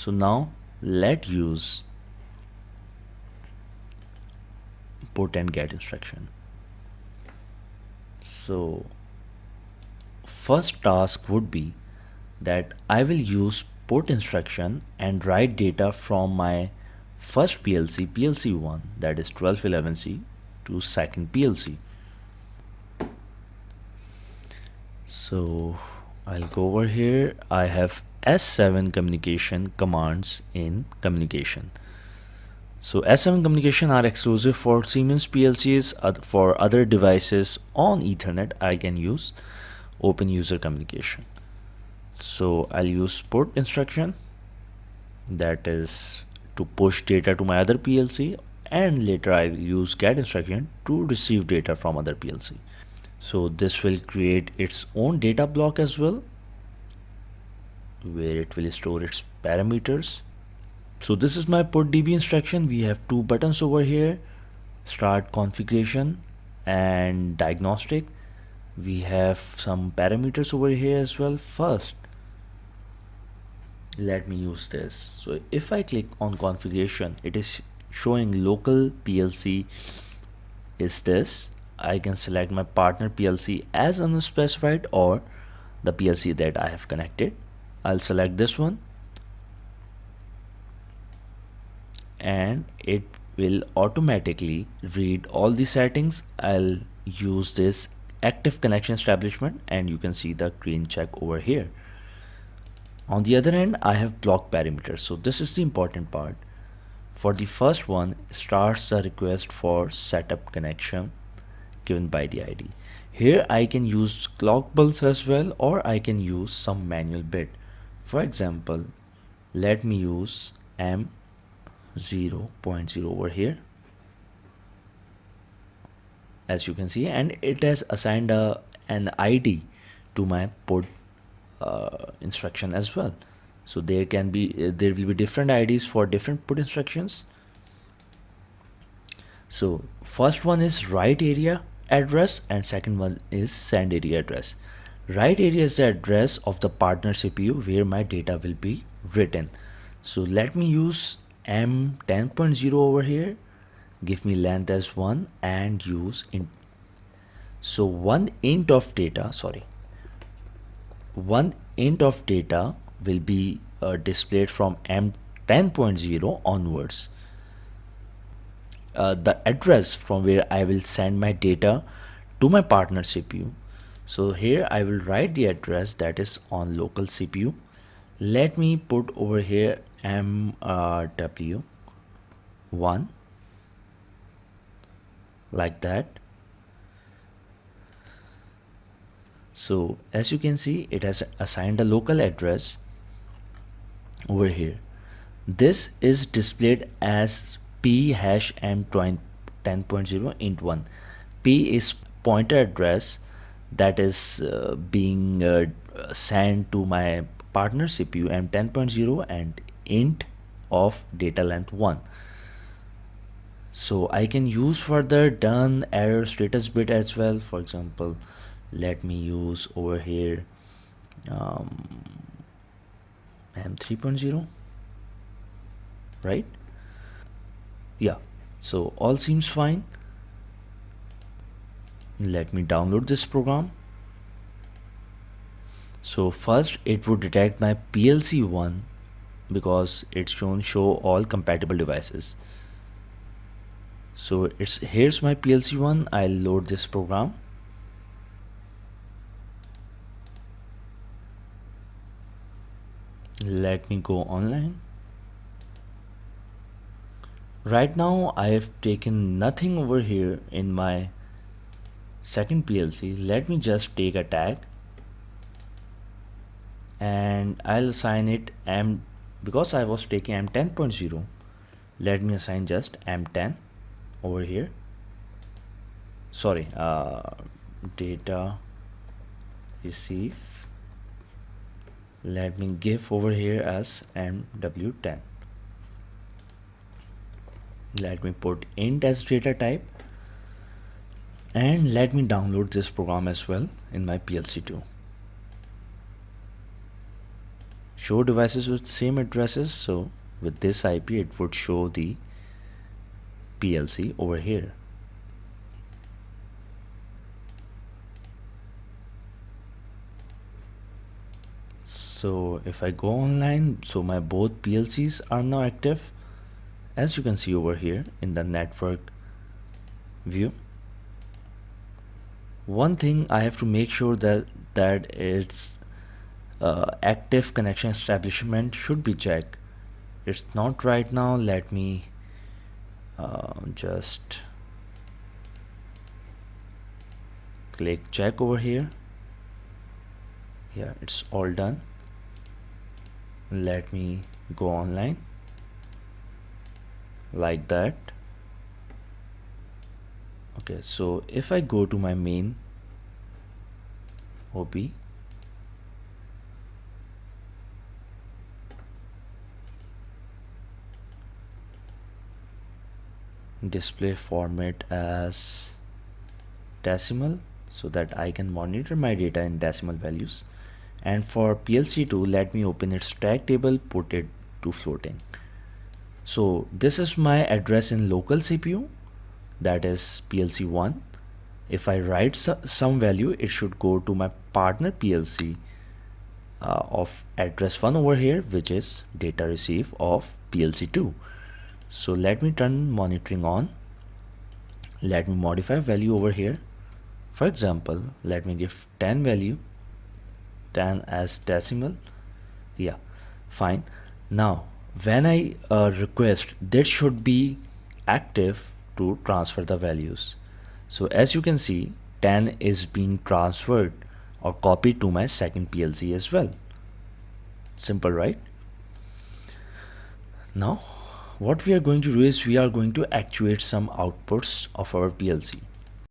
So now let's use put and get instruction. So first task would be that I will use put instruction and write data from my first PLC, PLC1, that is 1211C, to second PLC. So I'll go over here. I have S7 communication commands in communication. So S7 communication are exclusive for Siemens PLCs. For other devices on Ethernet, I can use open user communication. So I'll use put instruction, that is to push data to my other PLC, and later I'll use get instruction to receive data from other PLC. So this will create its own data block as well, where it will store its parameters. So this is my put DB instruction. We have two buttons over here, start configuration and diagnostic. We have some parameters over here as well. First, let me use this. So if I click on configuration, it is showing local PLC is this. I can select my partner PLC as unspecified or the PLC that I have connected. I'll select this one and it will automatically read all the settings. I'll use this active connection establishment and you can see the green check over here. On the other end, I have block parameters. So this is the important part. For the first one, starts the request for setup connection given by the ID. Here I can use clock pulse as well, or I can use some manual bit. For example, let me use M0.0 over here, as you can see, and it has assigned an ID to my put instruction as well. So there will be different IDs for different put instructions. So first one is write area address and second one is send area address. Write area is the address of the partner CPU where my data will be written. So let me use M10.0 over here, give me length as 1 and use int. So one int of data will be displayed from M10.0 onwards. The address from where I will send my data to my partner CPU. So here I will write the address that is on local CPU. Let me put over here MW1 like that. So as you can see, it has assigned a local address over here. This is displayed as P hash M10.0 int 1. P is pointer address that is being sent to my partner CPU M10.0 and int of data length 1. So I can use further done error status bit as well. For example, let me use over here M3.0, right? Yeah, so all seems fine. Let me download this program. So first it would detect my PLC1 because it's show all compatible devices. So here's my PLC1. I'll load this program. Let me go online. Right now I have taken nothing over here in my second PLC. Let me just take a tag and I'll assign it M, because I was taking M10.0. Let me assign just M10 over here. Sorry, data receive. Let me give over here as MW10. Let me put int as data type and let me download this program as well in my PLC2. show devices with same addresses. So with this IP it would show the PLC over here. So if I go online, so my both PLCs are now active, as you can see over here in the network view. One thing I have to make sure that its active connection establishment should be checked. It's not right now. Let me just click check over here. Yeah, it's all done. Let me go online like that. Okay, so if I go to my main OP, display format as decimal so that I can monitor my data in decimal values. And for PLC2, let me open its tag table, put it to floating. So this is my address in local CPU, that is PLC1. If I write some value, it should go to my partner PLC of address 1 over here, which is data receive of PLC2. So let me turn monitoring on. Let me modify value over here. For example, let me give 10 value, 10 as decimal. Yeah, fine. Now when I request, that should be active to transfer the values. So as you can see, 10 is being transferred or copied to my second PLC as well. Simple, right? Now what we are going to do is we are going to actuate some outputs of our PLC.